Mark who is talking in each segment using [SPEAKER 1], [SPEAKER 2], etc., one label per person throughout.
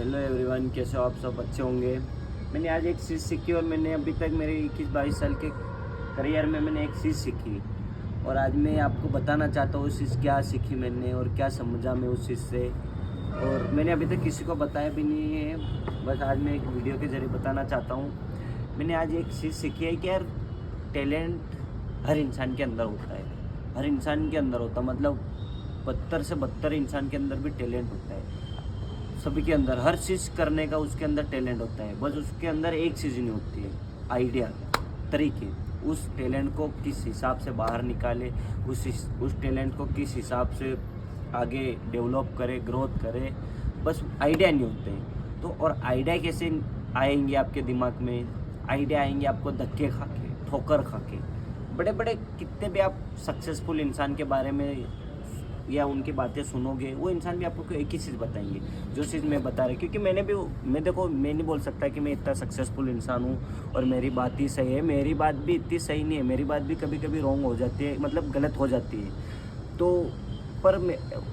[SPEAKER 1] Hello everyone, कैसे हो आप सब? अच्छे होंगे। मैंने आज एक चीज़ सीखी और मैंने अभी तक मेरे 21-22 साल के करियर में मैंने एक चीज़ सीखी और आज मैं आपको बताना चाहता हूँ उस चीज़ क्या सीखी मैंने और क्या समझा मैं उस चीज़ से। और मैंने अभी तक किसी को बताया भी नहीं है, बस आज मैं एक वीडियो के ज़रिए बताना चाहता हूँ। मैंने आज एक चीज़ सीखी है कि यार टैलेंट हर इंसान के अंदर होता है, हर इंसान के अंदर होता, मतलब 72 से 72 इंसान के अंदर भी टैलेंट होता है। सभी के अंदर हर चीज़ करने का उसके अंदर टैलेंट होता है, बस उसके अंदर एक चीज़ नहीं होती है, आइडिया, तरीके। उस टैलेंट को किस हिसाब से बाहर निकाले, उस टैलेंट को किस हिसाब से आगे डेवलप करे, ग्रोथ करे, बस आइडिया नहीं होते हैं। तो और आइडिया कैसे आएंगे आपके दिमाग में? आइडिया आएंगे आपको धक्के खा के, ठोकर खा के। बड़े बड़े कितने भी आप सक्सेसफुल इंसान के बारे में या उनकी बातें सुनोगे, वो इंसान भी आपको एक ही चीज़ बताएंगे जो चीज़ मैं बता रहा हूँ। क्योंकि मैं नहीं बोल सकता कि मैं इतना सक्सेसफुल इंसान हूँ और मेरी बात ही सही है। मेरी बात भी इतनी सही नहीं है, मेरी बात भी कभी कभी रॉन्ग हो जाती है, मतलब गलत हो जाती है। तो पर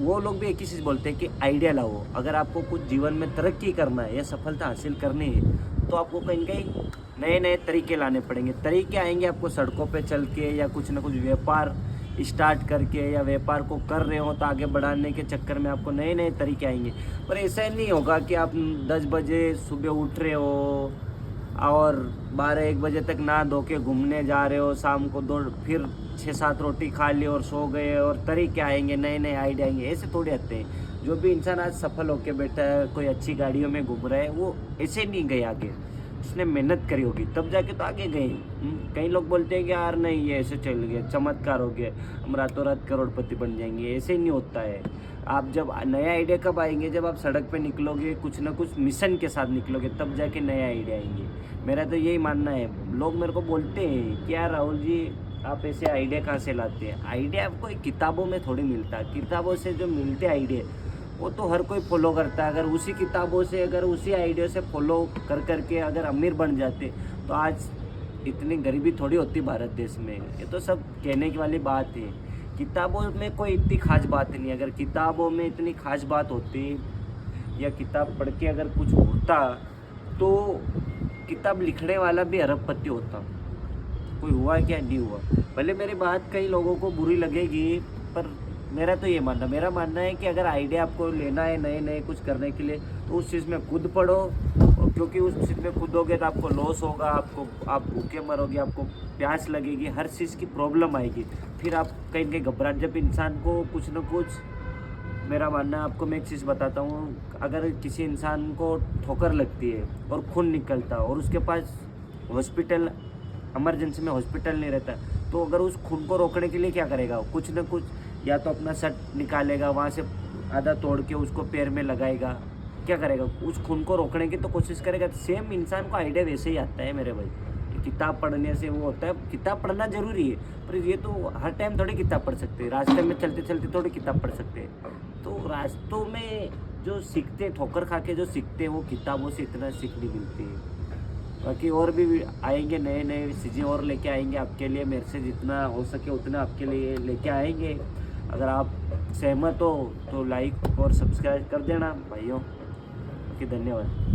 [SPEAKER 1] वो लोग भी एक ही चीज़ बोलते हैं कि आइडिया लाओ। अगर आपको कुछ जीवन में तरक्की करना है या सफलता हासिल करनी है तो आपको कहीं कहीं नए नए तरीके लाने पड़ेंगे। तरीके आएंगे आपको सड़कों पे चल के या कुछ ना कुछ व्यापार स्टार्ट करके, या व्यापार को कर रहे हो तो आगे बढ़ाने के चक्कर में आपको नए नए तरीके आएंगे। पर ऐसा नहीं होगा कि आप 10 बजे सुबह उठ रहे हो और 12-1 बजे तक नहा धो के घूमने जा रहे हो, शाम को फिर 6-7 रोटी खा ली और सो गए और तरीके आएंगे, नए नए आइडिया आएंगे। ऐसे थोड़े आते हैं। जो भी इंसान आज सफल होकर बैठा है, कोई अच्छी गाड़ियों में घूम रहा है, वो ऐसे नहीं गए आगे, उसने मेहनत करी होगी तब जाके तो आगे गए। कई लोग बोलते हैं कि यार नहीं, ये ऐसे चल गया, चमत्कार हो गया, हम रातों रात करोड़पति बन जाएंगे। ऐसे ही नहीं होता है। आप जब नया आइडिया कब आएंगे? जब आप सड़क पे निकलोगे, कुछ ना कुछ मिशन के साथ निकलोगे, तब जाके नए आइडिया आएंगे। मेरा तो यही मानना है। लोग मेरे को बोलते हैं कि यार राहुल जी, आप ऐसे आइडिया कहाँ से लाते हैं? आइडिया आपको किताबों में थोड़ी मिलता है। किताबों से जो मिलते आइडिया वो तो हर कोई फॉलो करता है। अगर उसी किताबों से, अगर उसी आइडिया से फॉलो कर करके अगर अमीर बन जाते तो आज इतनी गरीबी थोड़ी होती भारत देश में। ये तो सब कहने की वाली बात है। किताबों में कोई इतनी खास बात नहीं। अगर किताबों में इतनी खास बात होती या किताब पढ़ के अगर कुछ होता तो किताब लिखने वाला भी अरबपति होता। कोई हुआ क्या? नहीं हुआ। भले मेरी बात कई लोगों को बुरी लगेगी, पर मेरा मानना है कि अगर आइडिया आपको लेना है नए नए कुछ करने के लिए, तो उस चीज़ में खुद पढ़ो। और क्योंकि उस चीज़ में खुद होगे तो आपको लॉस होगा, आप भूखे मरोगे, आपको प्यास लगेगी, हर चीज़ की प्रॉब्लम आएगी। फिर आप कहीं कहीं घबराहट, जब इंसान को कुछ न कुछ, मेरा मानना है, आपको मैं एक चीज़ बताता हूँ, अगर किसी इंसान को ठोकर लगती है और खून निकलता और उसके पास हॉस्पिटल, इमरजेंसी में हॉस्पिटल नहीं रहता, तो अगर उस खून को रोकने के लिए क्या करेगा? कुछ न कुछ, या तो अपना शर्ट निकालेगा, वहाँ से आधा तोड़ के उसको पैर में लगाएगा, क्या करेगा? उस खून को रोकने की तो कोशिश करेगा। सेम इंसान को आइडिया वैसे ही आता है मेरे भाई। किताब पढ़ने से वो होता है। किताब पढ़ना जरूरी है, पर ये तो हर टाइम थोड़ी किताब पढ़ सकते हैं। रास्ते में चलते चलते थोड़ी किताब पढ़ सकते हैं। तो रास्तों में जो सीखते, ठोकर खा के जो सीखते हैं, वो किताबों से इतना सीख नहीं मिलती है। बाकी और भी आएंगे, नए नए चीज़ें और लेके आएंगे आपके लिए। मेरे से जितना हो सके उतना आपके लिए लेके आएंगे। अगर आप सहमत हो तो लाइक और सब्सक्राइब कर देना भाइयों। ओके, धन्यवाद।